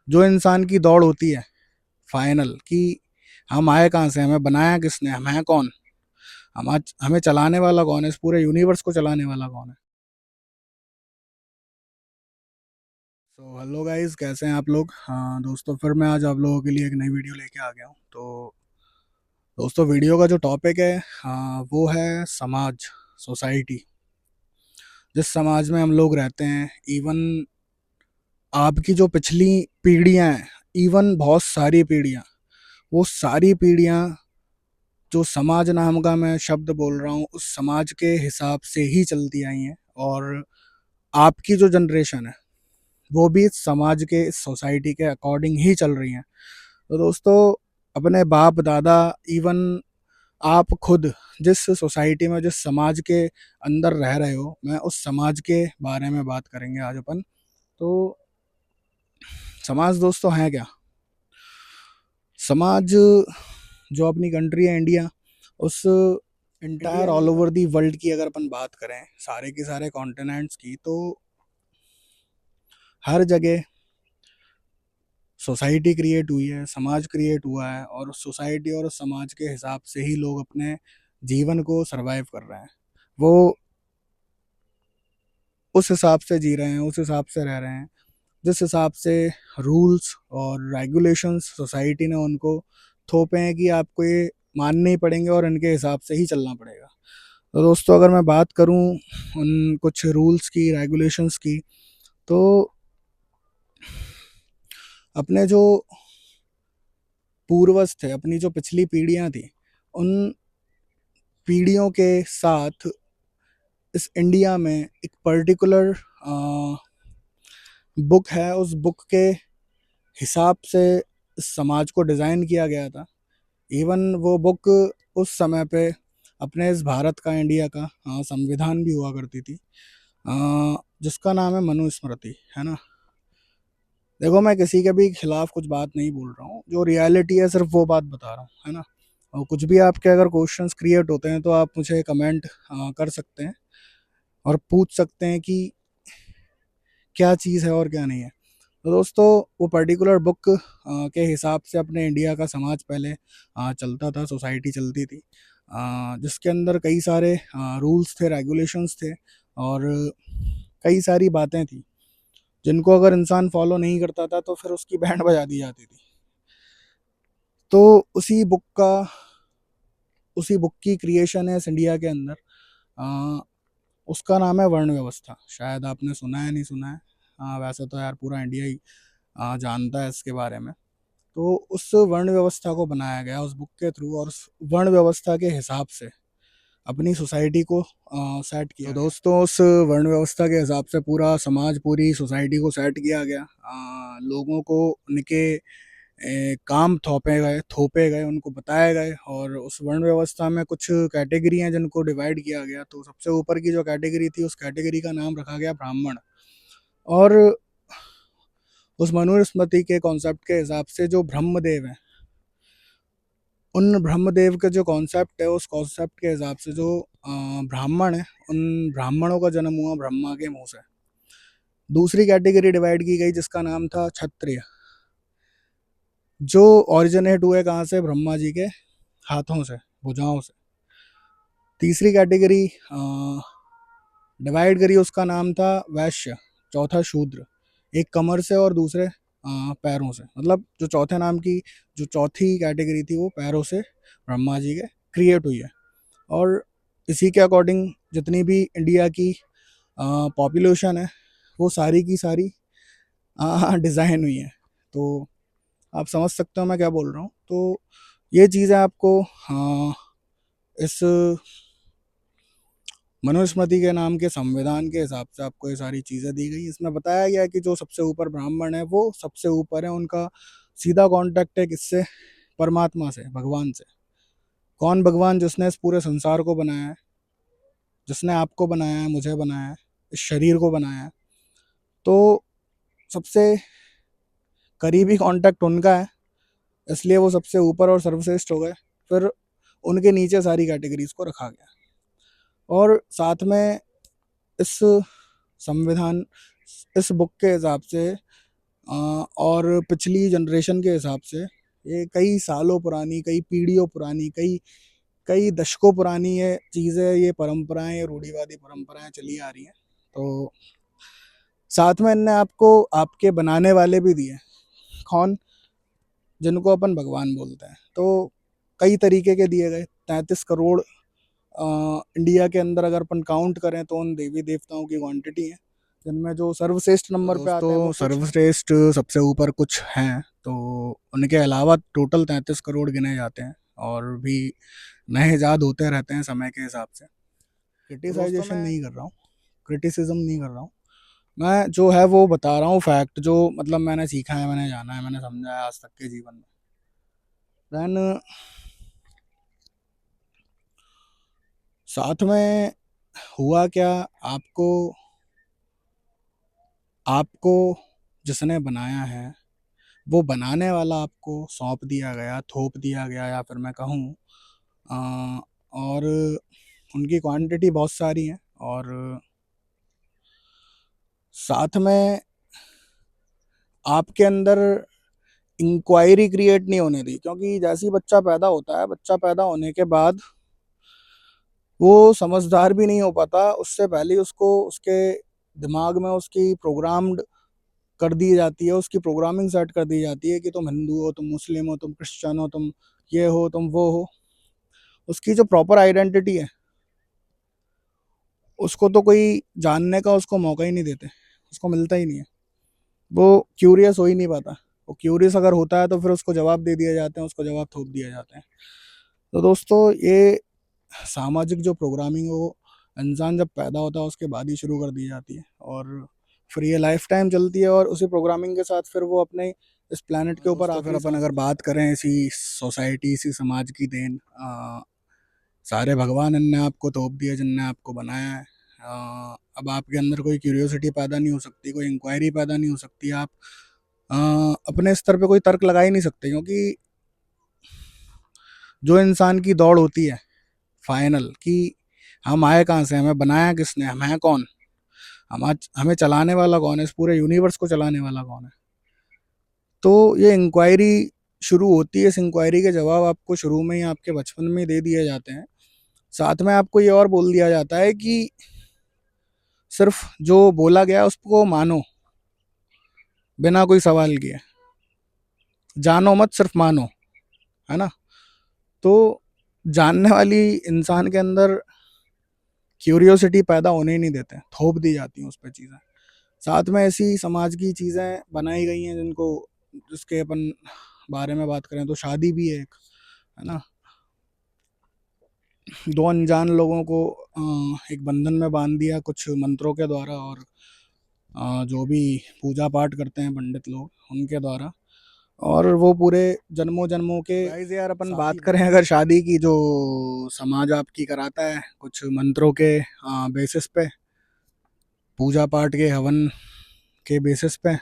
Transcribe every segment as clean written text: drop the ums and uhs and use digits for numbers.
जो इंसान की दौड़ होती है फाइनल कि हम आए कहाँ से, हमें बनाया किसने, हम हैं कौन, हम आज हमें चलाने वाला कौन है, इस पूरे यूनिवर्स को चलाने वाला कौन है। सो हेलो गाइस, कैसे हैं आप लोग? हाँ दोस्तों, फिर मैं आज आप लोगों के लिए एक नई वीडियो लेके आ गया हूँ। तो दोस्तों, वीडियो का जो टॉपिक है, हाँ, वो है समाज, सोसाइटी। जिस समाज में हम लोग रहते हैं, इवन आपकी जो पिछली पीढ़ियां हैं, इवन बहुत सारी पीढ़ियां, वो सारी पीढ़ियां जो समाज नाम का मैं शब्द बोल रहा हूँ, उस समाज के हिसाब से ही चलती आई हैं। और आपकी जो जनरेशन है, वो भी इस समाज के, इस सोसाइटी के अकॉर्डिंग ही चल रही हैं। तो दोस्तों, अपने बाप दादा, इवन आप खुद जिस सोसाइटी में, जिस समाज के अंदर रह रहे हो, मैं उस समाज के बारे में बात करेंगे आज अपन। तो समाज दोस्तों है क्या? समाज, जो अपनी कंट्री है इंडिया, उस entire all over the world की अगर अपन बात करें, सारे के सारे कॉन्टिनेंट्स की, तो हर जगह सोसाइटी क्रिएट हुई है, समाज क्रिएट हुआ है, और उस सोसाइटी और उस समाज के हिसाब से ही लोग अपने जीवन को सरवाइव कर रहे हैं। वो उस हिसाब से जी रहे हैं, उस हिसाब से रह रहे हैं, जिस हिसाब से रूल्स और रेगुलेशंस सोसाइटी ने उनको थोपे हैं कि आपको ये मानने ही पड़ेंगे और इनके हिसाब से ही चलना पड़ेगा। तो दोस्तों, अगर मैं बात करूं उन कुछ रूल्स की, रेगुलेशंस की, तो अपने जो पूर्वज थे, अपनी जो पिछली पीढ़ियां थी, उन पीढ़ियों के साथ इस इंडिया में एक पर्टिकुलर बुक है, उस बुक के हिसाब से इस समाज को डिज़ाइन किया गया था। इवन वो बुक उस समय पे अपने इस भारत का, इंडिया का संविधान भी हुआ करती थी, जिसका नाम है मनुस्मृति, है ना। देखो, मैं किसी के भी खिलाफ कुछ बात नहीं बोल रहा हूँ, जो रियलिटी है सिर्फ वो बात बता रहा हूँ, है ना। और कुछ भी आपके अगर क्वेश्चंस क्रिएट होते हैं, तो आप मुझे कमेंट कर सकते हैं और पूछ सकते हैं कि क्या चीज़ है और क्या नहीं है। तो दोस्तों, वो पर्टिकुलर बुक के हिसाब से अपने इंडिया का समाज पहले चलता था, सोसाइटी चलती थी, जिसके अंदर कई सारे रूल्स थे, रेगुलेशंस थे, और कई सारी बातें थी जिनको अगर इंसान फॉलो नहीं करता था, तो फिर उसकी बैंड बजा दी जाती थी। तो उसी बुक की क्रिएशन है इस इंडिया के अंदर। अ, उसका नाम है वर्ण व्यवस्था। शायद आपने सुना है, नहीं सुना है। वैसे तो यार पूरा इंडिया ही जानता है इसके बारे में। तो उस वर्ण व्यवस्था को बनाया गया उस बुक के थ्रू, और उस वर्ण व्यवस्था के हिसाब से अपनी सोसाइटी को सेट किया। तो दोस्तों, उस वर्ण व्यवस्था के हिसाब से पूरा समाज, पूरी सोसाइटी को सेट किया गया। लोगों को उनके काम थोपे गए, उनको बताए गए। और उस वर्ण व्यवस्था में कुछ कैटेगरी हैं जिनको डिवाइड किया गया। तो सबसे ऊपर की जो कैटेगरी थी, उस कैटेगरी का नाम रखा गया ब्राह्मण। और उस मनुस्मृति के कॉन्सेप्ट के हिसाब से जो ब्रह्मदेव हैं, उन ब्रह्मदेव का जो कॉन्सेप्ट है, उस कॉन्सेप्ट के हिसाब से जो ब्राह्मण है, उन ब्राह्मणों का जन्म हुआ ब्रह्मा के मुंह से। दूसरी कैटेगरी डिवाइड की गई जिसका नाम था क्षत्रिय, जो ओरिजिनेट हुए कहाँ से? ब्रह्मा जी के हाथों से, भुजाओं से। तीसरी कैटेगरी डिवाइड करी, उसका नाम था वैश्य। चौथा शूद्र, एक कमर से और दूसरे पैरों से। मतलब जो चौथे नाम की, जो चौथी कैटेगरी थी, वो पैरों से ब्रह्मा जी के क्रिएट हुई है। और इसी के अकॉर्डिंग जितनी भी इंडिया की पॉपुलेशन है, वो सारी की सारी डिज़ाइन हुई है। तो आप समझ सकते हो मैं क्या बोल रहा हूँ। तो ये चीज़ें आपको इस मनुस्मृति के नाम के संविधान के हिसाब से आपको ये सारी चीज़ें दी गई। इसमें बताया गया कि जो सबसे ऊपर ब्राह्मण है, वो सबसे ऊपर है। उनका सीधा कांटेक्ट है किससे? परमात्मा से, भगवान से। कौन भगवान? जिसने इस पूरे संसार को बनाया है, जिसने आपको बनाया है, मुझे बनाया है, इस शरीर को बनाया है। तो सबसे करीबी कांटेक्ट उनका है, इसलिए वो सबसे ऊपर और सर्वश्रेष्ठ हो गए। फिर उनके नीचे सारी कैटेगरीज को रखा गया। और साथ में इस संविधान, इस बुक के हिसाब से और पिछली जनरेशन के हिसाब से ये कई सालों पुरानी, कई पीढ़ियों पुरानी, कई कई दशकों पुरानी ये चीज़ें, ये परंपराएं, ये रूढ़िवादी परंपराएं चली आ रही हैं। तो साथ में इनने आपको आपके बनाने वाले भी दिए, कौन, जिनको अपन भगवान बोलते हैं। तो कई तरीके के दिए गए, 33 करोड़ इंडिया के अंदर अगर अपन काउंट करें तो उन देवी देवताओं की क्वांटिटी है, जिनमें जो सर्वश्रेष्ठ नंबर पे आते हैं वो सर्वश्रेष्ठ सबसे ऊपर कुछ हैं। तो उनके अलावा टोटल 33 करोड़ गिने जाते हैं, और भी नए इजाद होते रहते हैं समय के हिसाब से। क्रिटिसाइजेशन नहीं कर रहा हूँ, क्रिटिसिज्म नहीं कर रहा हूँ, मैं जो है वो बता रहा हूँ फैक्ट, जो मतलब मैंने सीखा है, मैंने जाना है, मैंने समझा है आज तक के जीवन में। देन साथ में हुआ क्या, आपको आपको जिसने बनाया है वो बनाने वाला आपको सौंप दिया गया, थोप दिया गया, या फिर मैं कहूँ और उनकी क्वांटिटी बहुत सारी है। और साथ में आपके अंदर इंक्वायरी क्रिएट नहीं होने दी, क्योंकि जैसे ही बच्चा पैदा होता है, बच्चा पैदा होने के बाद वो समझदार भी नहीं हो पाता, उससे पहले ही उसको उसके दिमाग में उसकी प्रोग्राम्ड कर दी जाती है, उसकी प्रोग्रामिंग सेट कर दी जाती है कि तुम हिंदू हो, तुम मुस्लिम हो, तुम क्रिश्चियन हो, तुम ये हो, तुम वो हो। उसकी जो प्रॉपर आइडेंटिटी है उसको तो कोई जानने का उसको मौका ही नहीं देते, उसको मिलता ही नहीं है, वो क्यूरियस हो ही नहीं पाता। वो क्यूरियस अगर होता है तो फिर उसको जवाब दे दिए जाते हैं, उसको जवाब थोप दिए जाते हैं। तो दोस्तों, ये सामाजिक जो प्रोग्रामिंग है वो इंसान जब पैदा होता है उसके बाद ही शुरू कर दी जाती है, और फिर ये लाइफ टाइम चलती है, और उसी प्रोग्रामिंग के साथ फिर वो अपने इस प्लानट के ऊपर आकर, फिर अपन अगर बात करें इसी सोसाइटी, इसी समाज की देन, सारे भगवान इनने आपको थोप दिए जिनने आपको बनाया है। अब आपके अंदर कोई क्यूरियोसिटी पैदा नहीं हो सकती, कोई इंक्वायरी पैदा नहीं हो सकती, आप अपने स्तर पे कोई तर्क लगा ही नहीं सकते, क्योंकि जो इंसान की दौड़ होती है फाइनल कि हम आए कहाँ से, हमें बनाया किसने, हम हैं कौन, हम हमें चलाने वाला कौन है, इस पूरे यूनिवर्स को चलाने वाला कौन है। तो ये इंक्वायरी शुरू होती है, इस इंक्वायरी के जवाब आपको शुरू में ही आपके बचपन में दे दिए जाते हैं। साथ में आपको ये और बोल दिया जाता है कि सिर्फ जो बोला गया उसको मानो, बिना कोई सवाल किए, जानो मत, सिर्फ मानो, है ना। तो जानने वाली इंसान के अंदर क्यूरियोसिटी पैदा होने ही नहीं देते, थोप दी जाती हैं उस पर चीज़ें। साथ में ऐसी समाज की चीज़ें बनाई गई हैं जिनको, जिसके अपन बारे में बात करें तो शादी भी है एक, है ना। दो अनजान लोगों को एक बंधन में बांध दिया कुछ मंत्रों के द्वारा, और जो भी पूजा पाठ करते हैं पंडित लोग उनके द्वारा, और वो पूरे जन्मों जन्मों के गाइस। यार अपन बात करें अगर शादी की, जो समाज आपकी कराता है कुछ मंत्रों के बेसिस पे, पूजा पाठ के हवन के बेसिस पे,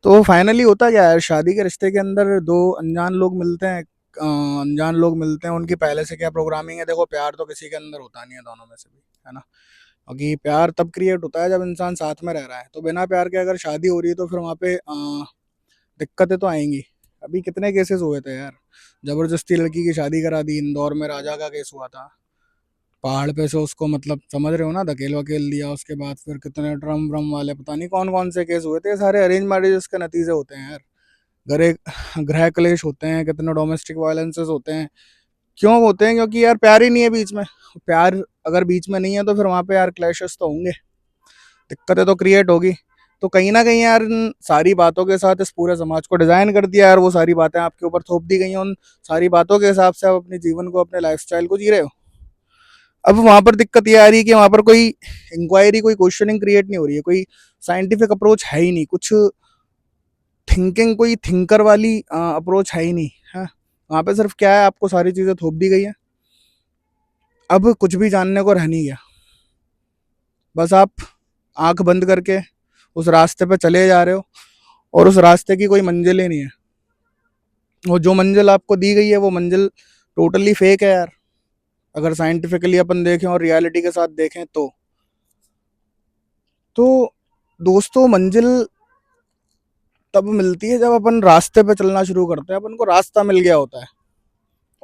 तो फाइनली होता क्या है, शादी के रिश्ते के अंदर दो अनजान लोग मिलते हैं, अनजान लोग मिलते हैं, उनकी पहले से क्या प्रोग्रामिंग है। देखो, प्यार तो किसी के अंदर होता नहीं है दोनों में से भी, है ना। क्योंकि प्यार तब क्रिएट होता है जब इंसान साथ में रह रहा है, तो बिना प्यार के अगर शादी हो रही है तो फिर वहाँ पे दिक्कतें तो आएंगी। अभी कितने केसेस हुए थे यार, जबरदस्ती लड़की की शादी करा दी, इंदौर में राजा का केस हुआ था, पहाड़ पे से उसको, मतलब समझ रहे हो ना, धकेल वकेल दिया, उसके बाद फिर कितने ड्रम व्रम वाले पता नहीं कौन कौन से केस हुए थे। ये सारे अरेंज मैरिजेस के नतीजे होते हैं यार, गृह क्लेश होते हैं, कितने डोमेस्टिक वायलेंसेस होते हैं। क्यों होते हैं? क्योंकि यार प्यार ही नहीं है बीच में। प्यार अगर बीच में नहीं है तो फिर वहाँ पे यार क्लैशेस तो होंगे, दिक्कतें तो क्रिएट होगी। तो कहीं ना कहीं यार इन सारी बातों के साथ इस पूरे समाज को डिजाइन कर दिया यार, वो सारी बातें आपके ऊपर थोप दी गई हैं, उन सारी बातों के हिसाब से आप अपने जीवन को, अपने लाइफस्टाइल को जी रहे हो। अब वहां पर दिक्कत ये आ रही है कि वहां पर कोई इंक्वायरी, कोई क्वेश्चनिंग क्रिएट नहीं हो रही है, कोई साइंटिफिक अप्रोच है ही नहीं, कुछ थिंकिंग, कोई थिंकर वाली अप्रोच है ही नहीं है। वहां पे सिर्फ क्या है, आपको सारी चीजें थोप दी गई है, अब कुछ भी जानने को रह नहीं गया। बस आप आंख बंद करके उस रास्ते पे चले जा रहे हो, और उस रास्ते की कोई मंजिल ही नहीं है। वो जो मंजिल आपको दी गई है वो मंजिल टोटली फेक है यार, अगर साइंटिफिकली अपन देखें और रियलिटी के साथ देखें तो दोस्तों, मंजिल तब मिलती है जब अपन रास्ते पे चलना शुरू करते हैं, अपन को रास्ता मिल गया होता है।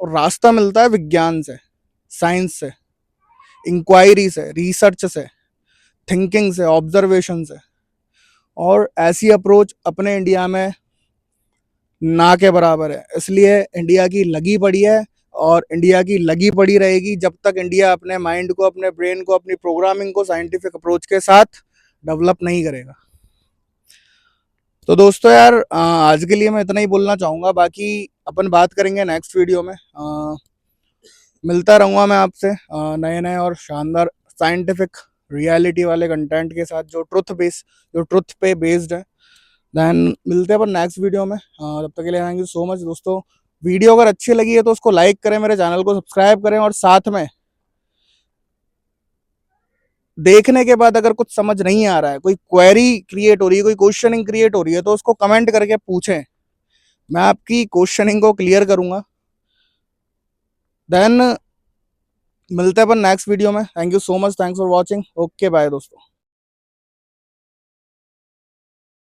और रास्ता मिलता है विज्ञान से, साइंस से, इंक्वायरी से, रिसर्च से, थिंकिंग से, ऑब्जर्वेशन से। और ऐसी अप्रोच अपने इंडिया में ना के बराबर है। इसलिए इंडिया की लगी पड़ी है और इंडिया की लगी पड़ी रहेगी जब तक इंडिया अपने माइंड को, अपने ब्रेन को, अपनी प्रोग्रामिंग को साइंटिफिक अप्रोच के साथ डेवलप नहीं करेगा। तो दोस्तों यार, आज के लिए मैं इतना ही बोलना चाहूँगा। बाकी अपन बात करेंगे नेक्स्ट वीडियो में। मिलता रहूँगा मैं आपसे नए नए और शानदार साइंटिफिक रियलिटी वाले कंटेंट के साथ, जो ट्रुथ पे बेस्ड है। देन मिलते हैं अपन नेक्स्ट वीडियो में। तब तक के लिए थैंक यू सो मच दोस्तों। वीडियो अगर अच्छी लगी है तो उसको लाइक करें, मेरे चैनल को सब्सक्राइब करें, और साथ में देखने के बाद अगर कुछ समझ नहीं आ रहा है, कोई क्वेरी क्रिएट हो रही है, कोई क्वेश्चनिंग क्रिएट हो रही है, तो उसको कमेंट करके पूछें। मैं आपकी क्वेश्चनिंग को क्लियर करूंगा। देन मिलते हैं अपन नेक्स्ट वीडियो में। Thank you so much, thanks for watching. Okay bye दोस्तों।